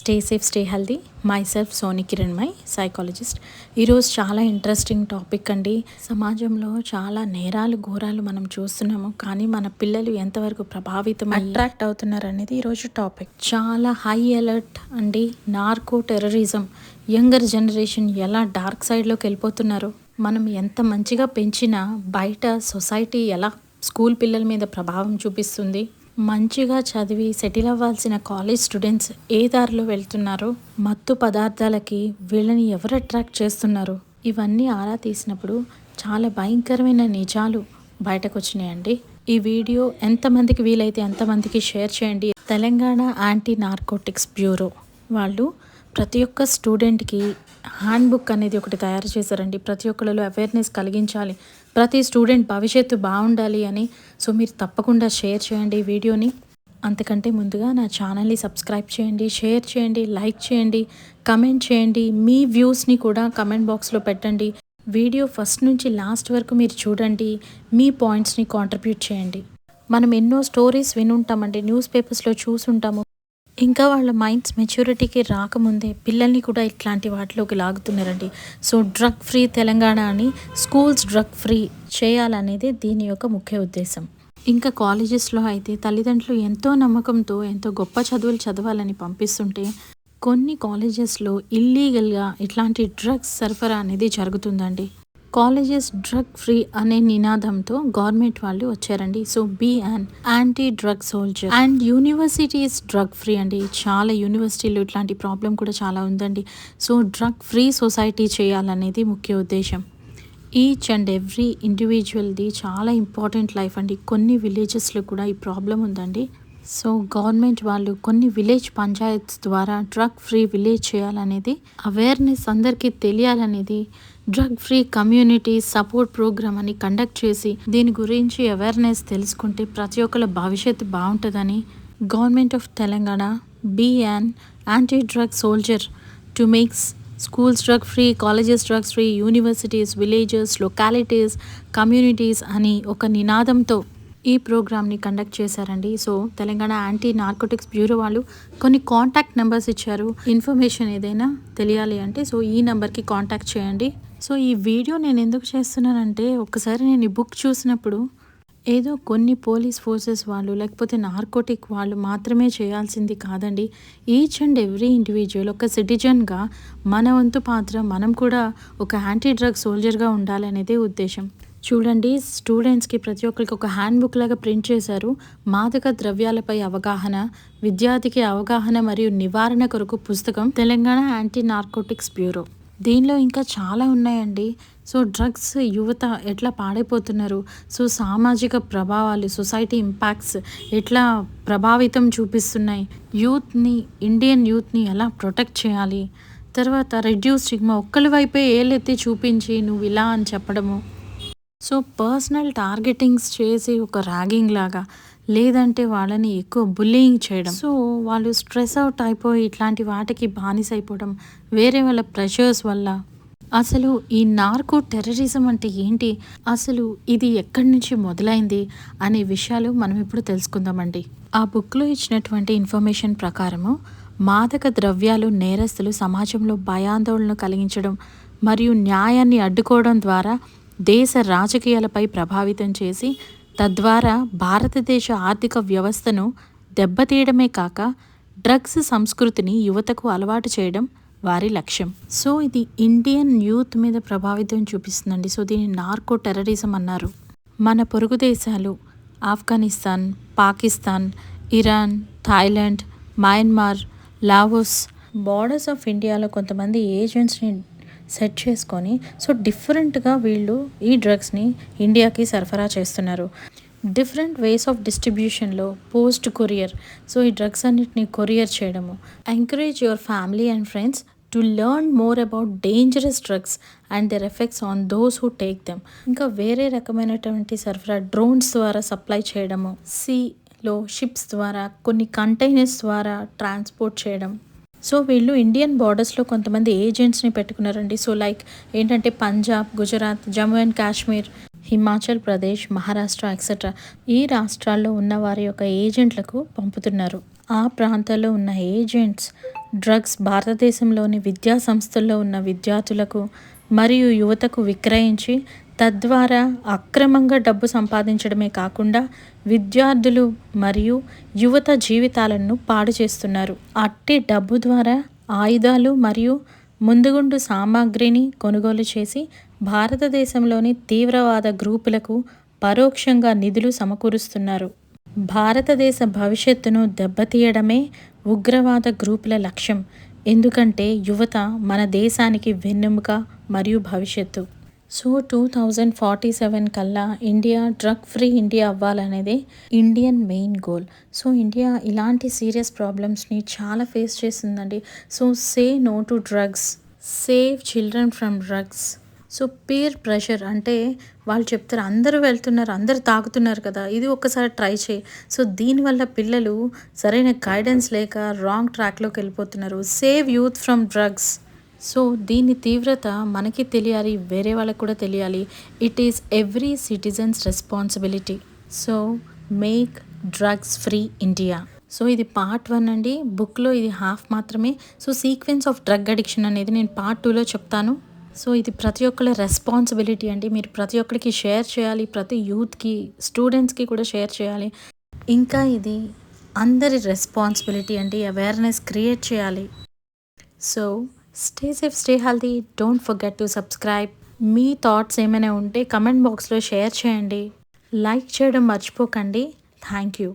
Stay safe, stay healthy. Myself Soni Kiranmai, psychologist. ఈరోజు చాలా interesting topic అండి. సమాజంలో చాలా నేరాలు ఘోరాలు మనం చూస్తున్నాము, కానీ మన పిల్లలు ఎంతవరకు ప్రభావితం అట్రాక్ట్ అవుతున్నారు అనేది ఈరోజు టాపిక్. చాలా హై అలర్ట్ అండి. నార్కో టెర్రరిజం, యంగర్ జనరేషన్ ఎలా డార్క్ సైడ్లోకి వెళ్ళిపోతున్నారు. మనం ఎంత మంచిగా పెంచినా బయట సొసైటీ ఎలా స్కూల్ పిల్లల మీద ప్రభావం చూపిస్తుంది. మంచిగా చదివి సెటిల్ అవ్వాల్సిన కాలేజ్ స్టూడెంట్స్ ఏ దారిలో వెళ్తున్నారు, మత్తు పదార్థాలకి వీళ్ళని ఎవరు అట్రాక్ట్ చేస్తున్నారు, ఇవన్నీ ఆరా తీసినప్పుడు చాలా భయంకరమైన నిజాలు బయటకు వచ్చినాయండి. ఈ వీడియో ఎంతమందికి వీలైతే ఎంతమందికి షేర్ చేయండి. తెలంగాణ యాంటీ నార్కోటిక్స్ బ్యూరో వాళ్ళు ప్రతి ఒక్క స్టూడెంట్కి హ్యాండ్ బుక్ అనేది ఒకటి తయారు చేశారండి. ప్రతి ఒక్కరిలో అవేర్నెస్ కలిగించాలి, ప్రతి స్టూడెంట్ భవిష్యత్తు బాగుండాలి అని. సో మీరు తప్పకుండా షేర్ చేయండి ఈ వీడియోని. అంతకంటే ముందుగా నా ఛానల్ని సబ్స్క్రైబ్ చేయండి, షేర్ చేయండి, లైక్ చేయండి, కమెంట్ చేయండి. మీ వ్యూస్ని కూడా కమెంట్ బాక్స్లో పెట్టండి. వీడియో ఫస్ట్ నుంచి లాస్ట్ వరకు మీరు చూడండి, మీ పాయింట్స్ని కాంట్రిబ్యూట్ చేయండి. మనం ఎన్నో స్టోరీస్ వినుంటామండి, న్యూస్ పేపర్స్లో చూసుంటాము. ఇంకా వాళ్ళ మైండ్స్ మెచ్యూరిటీకి రాకముందే పిల్లల్ని కూడా ఇట్లాంటి వాటిలోకి లాగుతున్నారండి. సో డ్రగ్ ఫ్రీ తెలంగాణ అని, స్కూల్స్ డ్రగ్ ఫ్రీ చేయాలనేది దీని యొక్క ముఖ్య ఉద్దేశం. ఇంకా కాలేజెస్లో అయితే తల్లిదండ్రులు ఎంతో నమ్మకంతో ఎంతో గొప్ప చదువులు చదవాలని పంపిస్తుంటే, కొన్ని కాలేజెస్లో ఇల్లీగల్గా ఇట్లాంటి డ్రగ్స్ సరఫరా అనేది జరుగుతుందండి. కాలేజెస్ డ్రగ్ ఫ్రీ అనే నినాదంతో గవర్నమెంట్ వాళ్ళు వచ్చారండి. So be an anti drug soldier. And universities drug free అండి. చాలా యూనివర్సిటీలు ఇట్లాంటి ప్రాబ్లం కూడా చాలా ఉందండి. సో డ్రగ్ ఫ్రీ సొసైటీ చేయాలనేది ముఖ్య ఉద్దేశం. ఈచ్ అండ్ ఎవ్రీ ఇండివిజువల్ది చాలా ఇంపార్టెంట్ లైఫ్ అండి. కొన్ని విలేజెస్లో కూడా ఈ ప్రాబ్లం ఉందండి. సో గవర్నమెంట్ వాళ్ళు కొన్ని విలేజ్ పంచాయత్స్ ద్వారా డ్రగ్ ఫ్రీ విలేజ్ చేయాలనేది, అవేర్నెస్ అందరికీ తెలియాలనేది, drug free community support programme అని కండక్ట్ చేసి దీని గురించి అవేర్నెస్ తెలుసుకుంటే ప్రతి ఒక్కళ్ళ భవిష్యత్తు బాగుంటుందని government of Telangana be an anti drug soldier to makes schools drug free, colleges drugs free, universities, villages, localities, communities అని ఒక నినాదంతో ఈ ప్రోగ్రామ్ని కండక్ట్ చేశారండి. So Telangana anti narcotics bureau వాళ్ళు కొన్ని కాంటాక్ట్ నెంబర్స్ ఇచ్చారు. ఇన్ఫర్మేషన్ ఏదైనా తెలియాలి అంటే సో ఈ నెంబర్కి కాంటాక్ట్ చేయండి. సో ఈ వీడియో నేను ఎందుకు చేస్తున్నానంటే, ఒకసారి నేను ఈ బుక్ చూసినప్పుడు ఏదో కొన్ని పోలీస్ ఫోర్సెస్ వాళ్ళు లేకపోతే నార్కోటిక్ వాళ్ళు మాత్రమే చేయాల్సింది కాదండి. ఈచ్ అండ్ ఎవ్రీ ఇండివిజువల్ ఒక సిటిజన్గా మన వంతు పాత్ర, మనం కూడా ఒక యాంటీ డ్రగ్ సోల్జర్గా ఉండాలనేదే ఉద్దేశం. చూడండి, స్టూడెంట్స్కి ప్రతి ఒక్కరికి ఒక హ్యాండ్ బుక్ లాగా ప్రింట్ చేశారు. మాదక ద్రవ్యాలపై అవగాహన, విద్యార్థికి అవగాహన మరియు నివారణ కొరకు పుస్తకం, తెలంగాణ యాంటీ నార్కోటిక్స్ బ్యూరో. దీనిలో ఇంకా చాలా ఉన్నాయండి. సో డ్రగ్స్ యువత ఎట్లా పాడైపోతున్నారు, సో సామాజిక ప్రభావాలు, సొసైటీ ఇంపాక్ట్స్ ఎట్లా ప్రభావితం చూపిస్తున్నాయి, యూత్ని, ఇండియన్ యూత్ని ఎలా ప్రొటెక్ట్ చేయాలి, తర్వాత రెడ్యూస్ స్టిగ్మా, ఒక్కరి వైపే ఏలెత్తి చూపించి నువ్వు ఇలా అని చెప్పడము, సో పర్సనల్ టార్గెటింగ్స్ చేసి ఒక ర్యాగింగ్ లాగా, లేదంటే వాళ్ళని ఎక్కువ బుల్లింగ్ చేయడం, సో వాళ్ళు స్ట్రెస్ అవుట్ అయిపోయి ఇట్లాంటి వాటికి బానిస అయిపోవడం వేరే వాళ్ళ ప్రెషర్స్ వల్ల. అసలు ఈ నార్కో టెర్రరిజం అంటే ఏంటి, అసలు ఇది ఎక్కడి నుంచి మొదలైంది అనే విషయాలు మనం ఇప్పుడు తెలుసుకుందామండి. ఆ బుక్లో ఇచ్చినటువంటి ఇన్ఫర్మేషన్ ప్రకారము మాదక ద్రవ్యాలు నేరస్తులు సమాజంలో భయాందోళన కలిగించడం మరియు న్యాయాన్ని అడ్డుకోవడం ద్వారా దేశ రాజకీయాలపై ప్రభావితం చేసి తద్వారా భారతదేశ ఆర్థిక వ్యవస్థను దెబ్బతీయడమే కాక డ్రగ్స్ సంస్కృతిని యువతకు అలవాటు చేయడం వారి లక్ష్యం. సో ఇది ఇండియన్ యూత్ మీద ప్రభావితం చూపిస్తుందండి. సో దీన్ని నార్కో టెర్రరిజం అన్నారు. మన పొరుగు దేశాలు Afghanistan, Pakistan, Iran, Thailand, Myanmar, Laos, borders of ఇండియాలో కొంతమంది ఏజెంట్స్ని సెట్ చేసుకొని సో డిఫరెంట్గా వీళ్ళు ఈ డ్రగ్స్ని ఇండియాకి సరఫరా చేస్తున్నారు. డిఫరెంట్ వేస్ ఆఫ్ డిస్ట్రిబ్యూషన్లో పోస్ట్ కొరియర్, సో ఈ డ్రగ్స్ అన్నిటిని కొరియర్ చేయడము. Encourage your family and friends to learn more about dangerous drugs and their effects on those who take them. ఇంకా వేరే రకమైనటువంటి సరఫరా డ్రోన్స్ ద్వారా సప్లై చేయడము, సీలో షిప్స్ ద్వారా, కొన్ని కంటైనర్స్ ద్వారా ట్రాన్స్పోర్ట్ చేయడం. సో వీళ్ళు ఇండియన్ బార్డర్స్లో కొంతమంది ఏజెంట్స్ని పెట్టుకున్నారండి. సో లైక్ ఏంటంటే పంజాబ్, గుజరాత్, జమ్మూ అండ్ కాశ్మీర్, హిమాచల్ ప్రదేశ్, మహారాష్ట్ర ఎక్సెట్రా ఈ రాష్ట్రాల్లో ఉన్న వారి యొక్క ఏజెంట్లకు పంపుతున్నారు. ఆ ప్రాంతాల్లో ఉన్న ఏజెంట్స్ డ్రగ్స్ భారతదేశంలోని విద్యా సంస్థల్లో ఉన్న విద్యార్థులకు మరియు యువతకు విక్రయించి తద్వారా అక్రమంగా డబ్బు సంపాదించడమే కాకుండా విద్యార్థులు మరియు యువత జీవితాలను పాడు చేస్తున్నారు. అట్టి డబ్బు ద్వారా ఆయుధాలు మరియు ముందుగుండు సామాగ్రిని కొనుగోలు చేసి భారతదేశంలోని తీవ్రవాద గ్రూపులకు పరోక్షంగా నిధులు సమకూరుస్తున్నారు. భారతదేశ భవిష్యత్తును దెబ్బతీయడమే ఉగ్రవాద గ్రూపుల లక్ష్యం. ఎందుకంటే యువత మన దేశానికి వెన్నెముక మరియు భవిష్యత్తు. సో 2047 కల్లా ఇండియా డ్రగ్ ఫ్రీ ఇండియా అవ్వాలనేదే Indian main goal. So India ఇలాంటి సీరియస్ ప్రాబ్లమ్స్ని చాలా ఫేస్ చేస్తుందండి. So say no to drugs, save children from drugs. So peer pressure అంటే వాళ్ళు చెప్తారు అందరూ వెళ్తున్నారు, అందరూ తాగుతున్నారు కదా, ఇది ఒక్కసారి ట్రై చేయి. సో దీనివల్ల పిల్లలు సరైన గైడెన్స్ లేక రాంగ్ ట్రాక్లోకి వెళ్ళిపోతున్నారు. Save youth from drugs. So దీని తీవ్రత మనకి తెలియాలి, వేరే వాళ్ళకి కూడా తెలియాలి. It is every citizens responsibility. So make drugs free India. So ఇది పార్ట్ 1 అండి. బుక్లో ఇది హాఫ్ మాత్రమే. So sequence of drug addiction అనేది నేను పార్ట్ 2లో చెప్తాను. సో ఇది ప్రతి ఒక్కరి రెస్పాన్సిబిలిటీ అండి. మీరు ప్రతి ఒక్కరికి షేర్ చేయాలి, ప్రతి యూత్కి, స్టూడెంట్స్కి కూడా షేర్ చేయాలి. ఇంకా ఇది అందరి రెస్పాన్సిబిలిటీ అండి. అవేర్నెస్ క్రియేట్ చేయాలి. So stay safe, stay healthy, don't forget to subscribe. Me thoughts ఏమైనా ఉంటే కమెంట్ బాక్స్లో షేర్ చేయండి. లైక్ చేయడం మర్చిపోకండి. Thank you.